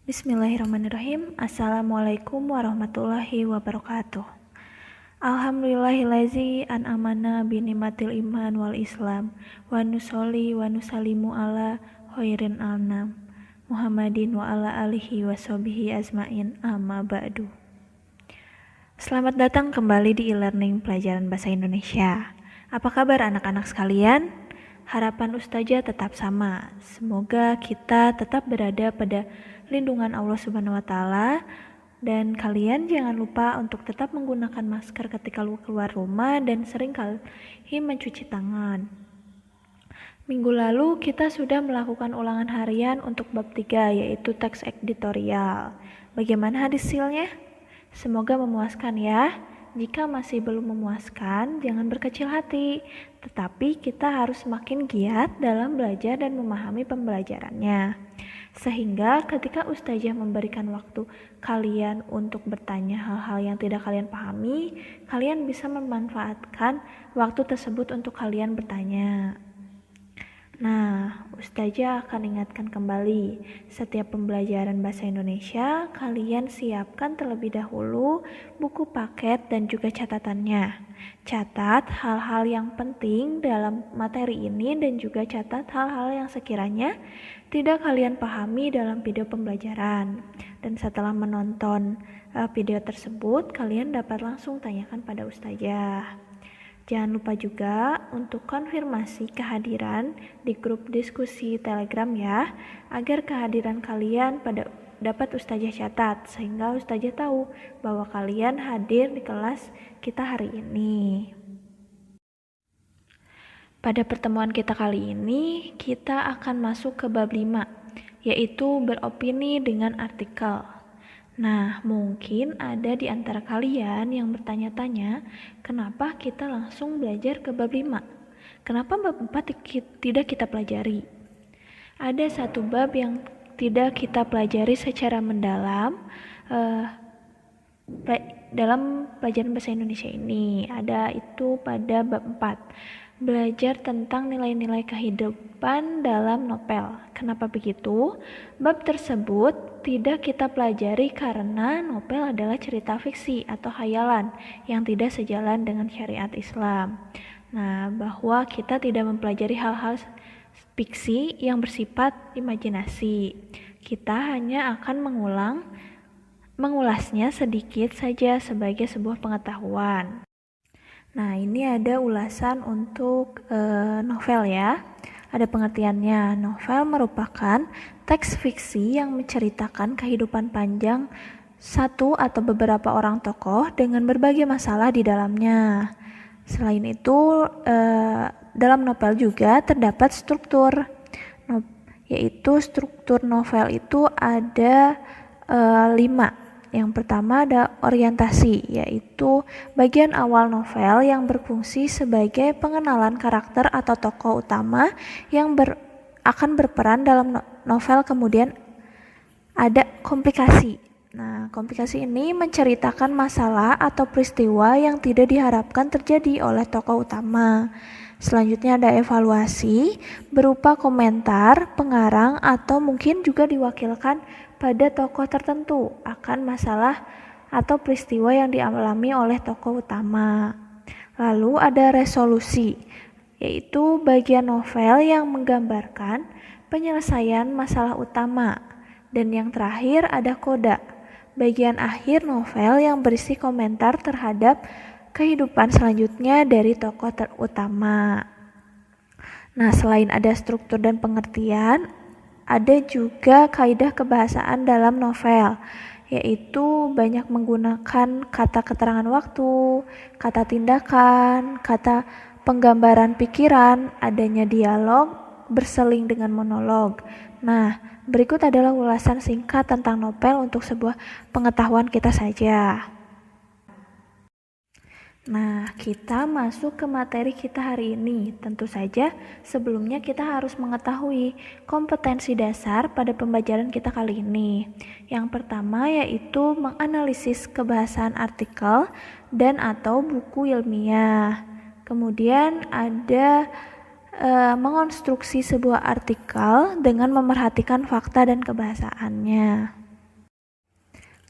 Bismillahirrahmanirrahim. Assalamualaikum warahmatullahi wabarakatuh. Alhamdulillahillazi an'amana binimatil iman wal islam wa nusolli wa nusalimu ala khairin anam Muhammadin wa ala alihi wa sahbihi azmain amma ba'du. Selamat datang kembali di e-learning pelajaran bahasa Indonesia. Apa kabar anak-anak sekalian? Harapan Ustazah tetap sama. Semoga kita tetap berada pada lindungan Allah Subhanahu wa taala dan kalian jangan lupa untuk tetap menggunakan masker ketika keluar rumah dan sering kali mencuci tangan. Minggu lalu kita sudah melakukan ulangan harian untuk bab 3 yaitu teks editorial. Bagaimana hasilnya? Semoga memuaskan ya. Jika masih belum memuaskan, jangan berkecil hati, tetapi kita harus semakin giat dalam belajar dan memahami pembelajarannya. Sehingga ketika Ustazah memberikan waktu kalian untuk bertanya hal-hal yang tidak kalian pahami, kalian bisa memanfaatkan waktu tersebut untuk kalian bertanya. Nah, Ustazah akan ingatkan kembali, setiap pembelajaran bahasa Indonesia, kalian siapkan terlebih dahulu buku paket dan juga catatannya. Catat hal-hal yang penting dalam materi ini dan juga catat hal-hal yang sekiranya tidak kalian pahami dalam video pembelajaran. Dan setelah menonton video tersebut, kalian dapat langsung tanyakan pada Ustazah. Jangan lupa juga untuk konfirmasi kehadiran di grup diskusi Telegram ya, agar kehadiran kalian dapat Ustazah catat, sehingga Ustazah tahu bahwa kalian hadir di kelas kita hari ini. Pada pertemuan kita kali ini, kita akan masuk ke bab 5, yaitu beropini dengan artikel. Nah, mungkin ada di antara kalian yang bertanya-tanya, kenapa kita langsung belajar ke bab 5? Kenapa bab 4 tidak kita pelajari? Ada satu bab yang tidak kita pelajari secara mendalam dalam pelajaran bahasa Indonesia ini. Ada itu pada bab 4. Belajar tentang nilai-nilai kehidupan dalam novel. Kenapa begitu? Bab tersebut tidak kita pelajari karena novel adalah cerita fiksi atau khayalan yang tidak sejalan dengan syariat Islam. Nah, bahwa kita tidak mempelajari hal-hal fiksi yang bersifat imajinasi. Kita hanya akan mengulasnya sedikit saja sebagai sebuah pengetahuan. Nah, ini ada ulasan untuk novel ya. Ada pengertiannya. Novel merupakan teks fiksi yang menceritakan kehidupan panjang satu atau beberapa orang tokoh dengan berbagai masalah di dalamnya. Selain itu, dalam novel juga terdapat struktur, yaitu struktur novel itu ada 5. Yang pertama ada orientasi, yaitu bagian awal novel yang berfungsi sebagai pengenalan karakter atau tokoh utama yang akan berperan dalam novel. Kemudian ada komplikasi. Nah, komplikasi ini menceritakan masalah atau peristiwa yang tidak diharapkan terjadi oleh tokoh utama. Selanjutnya ada evaluasi berupa komentar, pengarang, atau mungkin juga diwakilkan pada tokoh tertentu akan masalah atau peristiwa yang dialami oleh tokoh utama. Lalu ada resolusi, yaitu bagian novel yang menggambarkan penyelesaian masalah utama. Dan yang terakhir ada koda, bagian akhir novel yang berisi komentar terhadap kehidupan selanjutnya dari tokoh utama. Nah, selain ada struktur dan pengertian, ada juga kaidah kebahasaan dalam novel, yaitu banyak menggunakan kata keterangan waktu, kata tindakan, kata penggambaran pikiran, adanya dialog berseling dengan monolog. Nah, berikut adalah ulasan singkat tentang novel untuk sebuah pengetahuan kita saja. Nah, kita masuk ke materi kita hari ini. Tentu saja sebelumnya kita harus mengetahui kompetensi dasar pada pembelajaran kita kali ini. Yang pertama yaitu menganalisis kebahasaan artikel dan atau buku ilmiah. Kemudian ada mengonstruksi sebuah artikel dengan memerhatikan fakta dan kebahasaannya.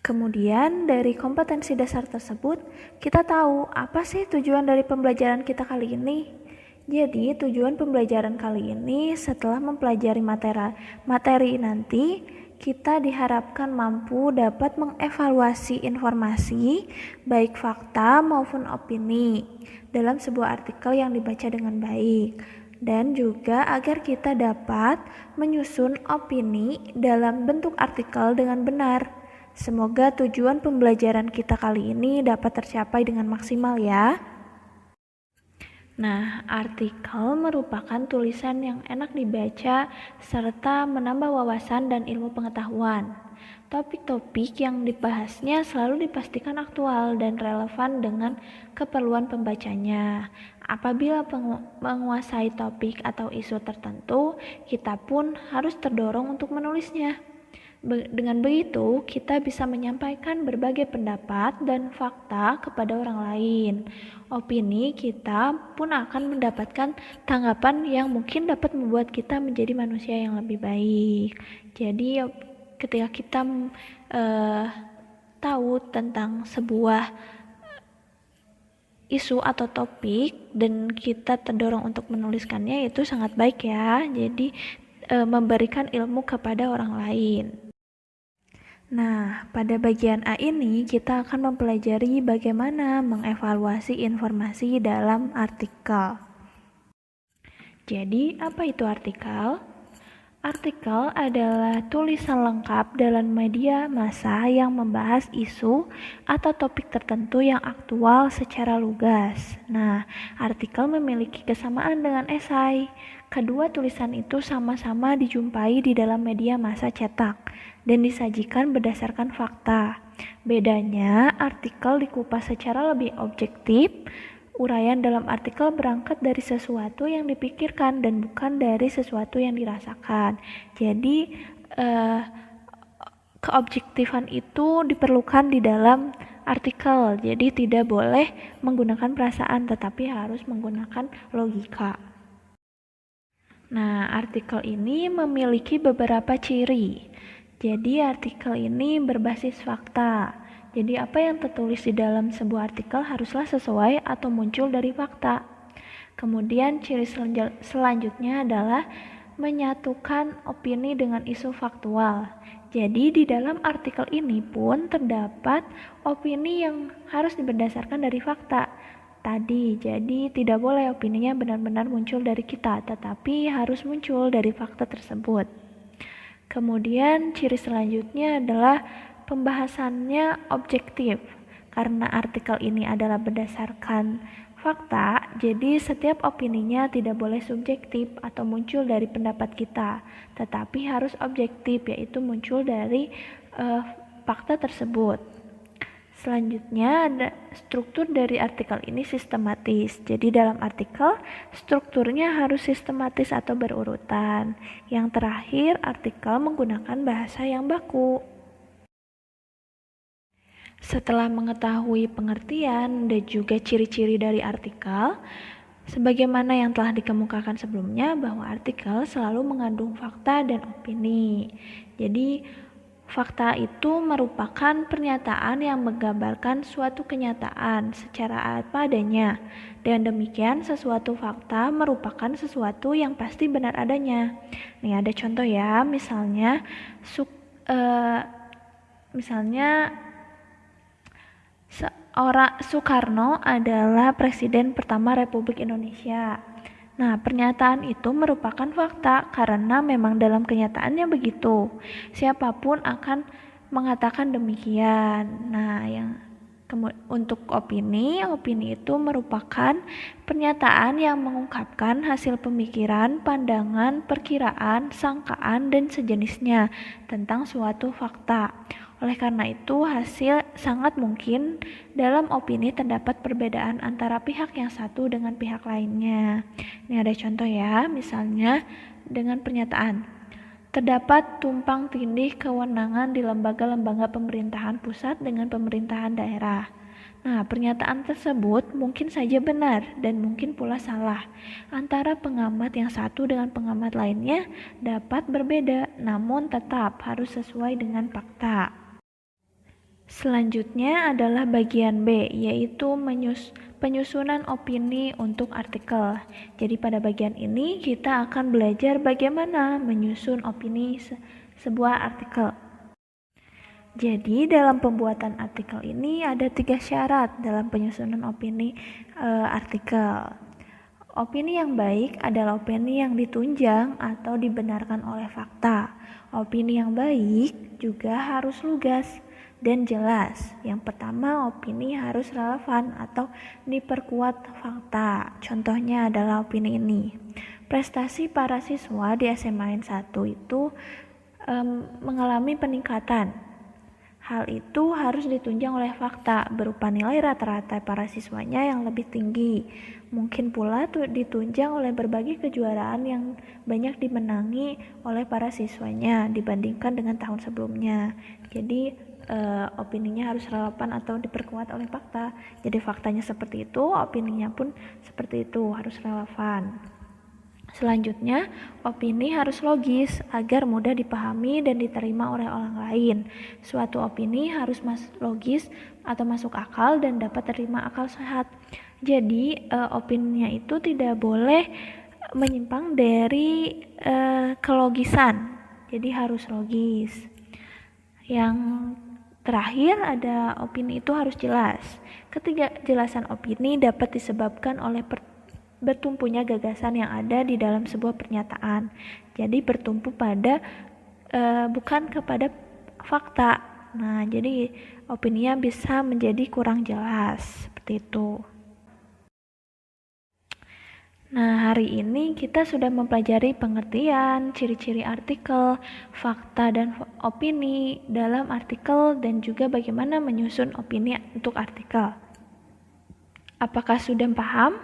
Kemudian dari kompetensi dasar tersebut, kita tahu apa sih tujuan dari pembelajaran kita kali ini. Jadi tujuan pembelajaran kali ini setelah mempelajari materi nanti, kita diharapkan mampu dapat mengevaluasi informasi, baik fakta maupun opini, dalam sebuah artikel yang dibaca dengan baik. Dan juga agar kita dapat menyusun opini dalam bentuk artikel dengan benar. Semoga tujuan pembelajaran kita kali ini dapat tercapai dengan maksimal ya. Nah, artikel merupakan tulisan yang enak dibaca serta menambah wawasan dan ilmu pengetahuan. Topik-topik yang dibahasnya selalu dipastikan aktual dan relevan dengan keperluan pembacanya. Apabila menguasai topik atau isu tertentu, kita pun harus terdorong untuk menulisnya. Dengan begitu, kita bisa menyampaikan berbagai pendapat dan fakta kepada orang lain. Opini kita pun akan mendapatkan tanggapan yang mungkin dapat membuat kita menjadi manusia yang lebih baik. Jadi, ketika kita tahu tentang sebuah isu atau topik dan kita terdorong untuk menuliskannya, itu sangat baik ya. Jadi, memberikan ilmu kepada orang lain. Nah, pada bagian A ini kita akan mempelajari bagaimana mengevaluasi informasi dalam artikel. Jadi, apa itu artikel? Artikel adalah tulisan lengkap dalam media massa yang membahas isu atau topik tertentu yang aktual secara lugas. Nah, artikel memiliki kesamaan dengan esai. Kedua tulisan itu sama-sama dijumpai di dalam media massa cetak dan disajikan berdasarkan fakta. Bedanya, artikel dikupas secara lebih objektif. Uraian dalam artikel berangkat dari sesuatu yang dipikirkan dan bukan dari sesuatu yang dirasakan. Jadi, keobjektifan itu diperlukan di dalam artikel. Jadi, tidak boleh menggunakan perasaan, tetapi harus menggunakan logika. Nah, artikel ini memiliki beberapa ciri. Jadi, artikel ini berbasis fakta. Jadi, apa yang tertulis di dalam sebuah artikel haruslah sesuai atau muncul dari fakta. Kemudian, ciri selanjutnya adalah menyatukan opini dengan isu faktual. Jadi, di dalam artikel ini pun terdapat opini yang harus berdasarkan dari fakta tadi. Jadi, tidak boleh opininya benar-benar muncul dari kita, tetapi harus muncul dari fakta tersebut. Kemudian ciri selanjutnya adalah pembahasannya objektif. Karena artikel ini adalah berdasarkan fakta, jadi setiap opininya tidak boleh subjektif atau muncul dari pendapat kita, tetapi harus objektif, yaitu muncul dari fakta tersebut. Selanjutnya ada struktur dari artikel ini sistematis. Jadi dalam artikel strukturnya harus sistematis atau berurutan. Yang terakhir, artikel menggunakan bahasa yang baku. Setelah mengetahui pengertian dan juga ciri-ciri dari artikel, sebagaimana yang telah dikemukakan sebelumnya bahwa artikel selalu mengandung fakta dan opini. Jadi fakta itu merupakan pernyataan yang menggambarkan suatu kenyataan secara apa adanya. Dan demikian sesuatu fakta merupakan sesuatu yang pasti benar adanya. Nih ada contoh ya, misalnya Soekarno adalah Presiden pertama Republik Indonesia. Nah, pernyataan itu merupakan fakta karena memang dalam kenyataannya begitu. Siapapun akan mengatakan demikian. Nah, untuk opini itu merupakan pernyataan yang mengungkapkan hasil pemikiran, pandangan, perkiraan, sangkaan, dan sejenisnya tentang suatu fakta. Oleh karena itu, sangat mungkin dalam opini terdapat perbedaan antara pihak yang satu dengan pihak lainnya. Ini ada contoh ya, misalnya dengan pernyataan, terdapat tumpang tindih kewenangan di lembaga-lembaga pemerintahan pusat dengan pemerintahan daerah. Nah, pernyataan tersebut mungkin saja benar dan mungkin pula salah. Antara pengamat yang satu dengan pengamat lainnya dapat berbeda, namun tetap harus sesuai dengan fakta. Selanjutnya adalah bagian B, yaitu penyusunan opini untuk artikel. Jadi pada bagian ini kita akan belajar bagaimana menyusun opini sebuah artikel. Jadi dalam pembuatan artikel ini ada 3 syarat dalam penyusunan opini artikel. Opini yang baik adalah opini yang ditunjang atau dibenarkan oleh fakta. Opini yang baik juga harus lugas dan jelas. Yang pertama, opini harus relevan atau diperkuat fakta. Contohnya adalah opini ini. Prestasi para siswa di SMA 1 itu mengalami peningkatan. Hal itu harus ditunjang oleh fakta berupa nilai rata-rata para siswanya yang lebih tinggi. Mungkin pula ditunjang oleh berbagai kejuaraan yang banyak dimenangi oleh para siswanya dibandingkan dengan tahun sebelumnya. Jadi opininya harus relevan atau diperkuat oleh fakta. Jadi faktanya seperti itu, opininya pun seperti itu, harus relevan. Selanjutnya, opini harus logis agar mudah dipahami dan diterima oleh orang lain. Suatu opini harus logis atau masuk akal dan dapat terima akal sehat. Jadi, opininya itu tidak boleh menyimpang dari kelogisan. Jadi harus logis. Yang terakhir ada opini itu harus jelas. Ketidakjelasan opini dapat disebabkan oleh bertumpunya gagasan yang ada di dalam sebuah pernyataan. Jadi bertumpu pada bukan kepada fakta. Nah, jadi opininya bisa menjadi kurang jelas seperti itu. Nah, hari ini kita sudah mempelajari pengertian, ciri-ciri artikel, fakta dan opini dalam artikel dan juga bagaimana menyusun opini untuk artikel. Apakah sudah paham?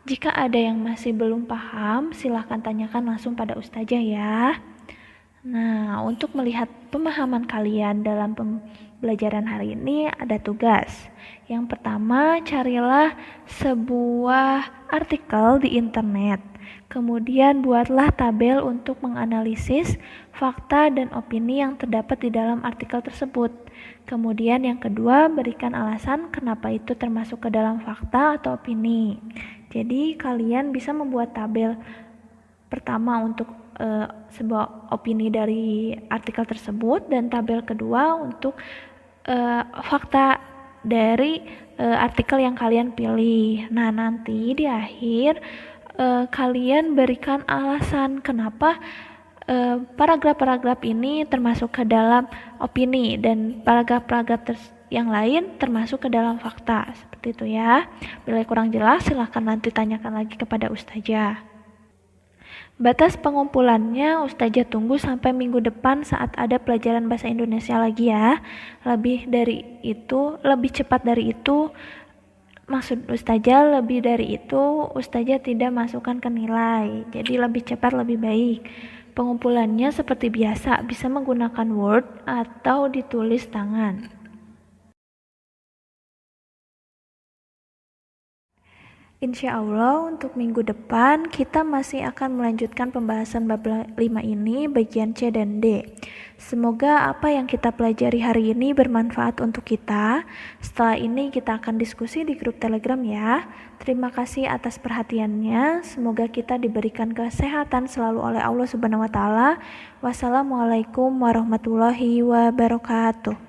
Jika ada yang masih belum paham, silahkan tanyakan langsung pada Ustazah ya. Nah, untuk melihat pemahaman kalian dalam pembelajaran hari ini ada tugas. Yang pertama, carilah sebuah artikel di internet. Kemudian buatlah tabel untuk menganalisis fakta dan opini yang terdapat di dalam artikel tersebut. Kemudian yang kedua, berikan alasan kenapa itu termasuk ke dalam fakta atau opini. Jadi kalian bisa membuat tabel pertama untuk sebuah opini dari artikel tersebut dan tabel kedua untuk fakta dari artikel yang kalian pilih. Nah, nanti di akhir kalian berikan alasan kenapa paragraf-paragraf ini termasuk ke dalam opini dan paragraf-paragraf yang lain termasuk ke dalam fakta. Seperti itu ya. Bila kurang jelas silahkan nanti tanyakan lagi kepada Ustazah. Batas pengumpulannya Ustazah tunggu sampai minggu depan saat ada pelajaran bahasa Indonesia lagi ya. Lebih cepat dari itu, maksud Ustazah lebih dari itu Ustazah tidak masukkan ke nilai. Jadi lebih cepat lebih baik. Pengumpulannya seperti biasa, bisa menggunakan Word atau ditulis tangan. Insya Allah untuk minggu depan kita masih akan melanjutkan pembahasan bab 5 ini bagian C dan D. Semoga apa yang kita pelajari hari ini bermanfaat untuk kita. Setelah ini kita akan diskusi di grup Telegram ya. Terima kasih atas perhatiannya. Semoga kita diberikan kesehatan selalu oleh Allah Subhanahu wa taala. Wassalamualaikum warahmatullahi wabarakatuh.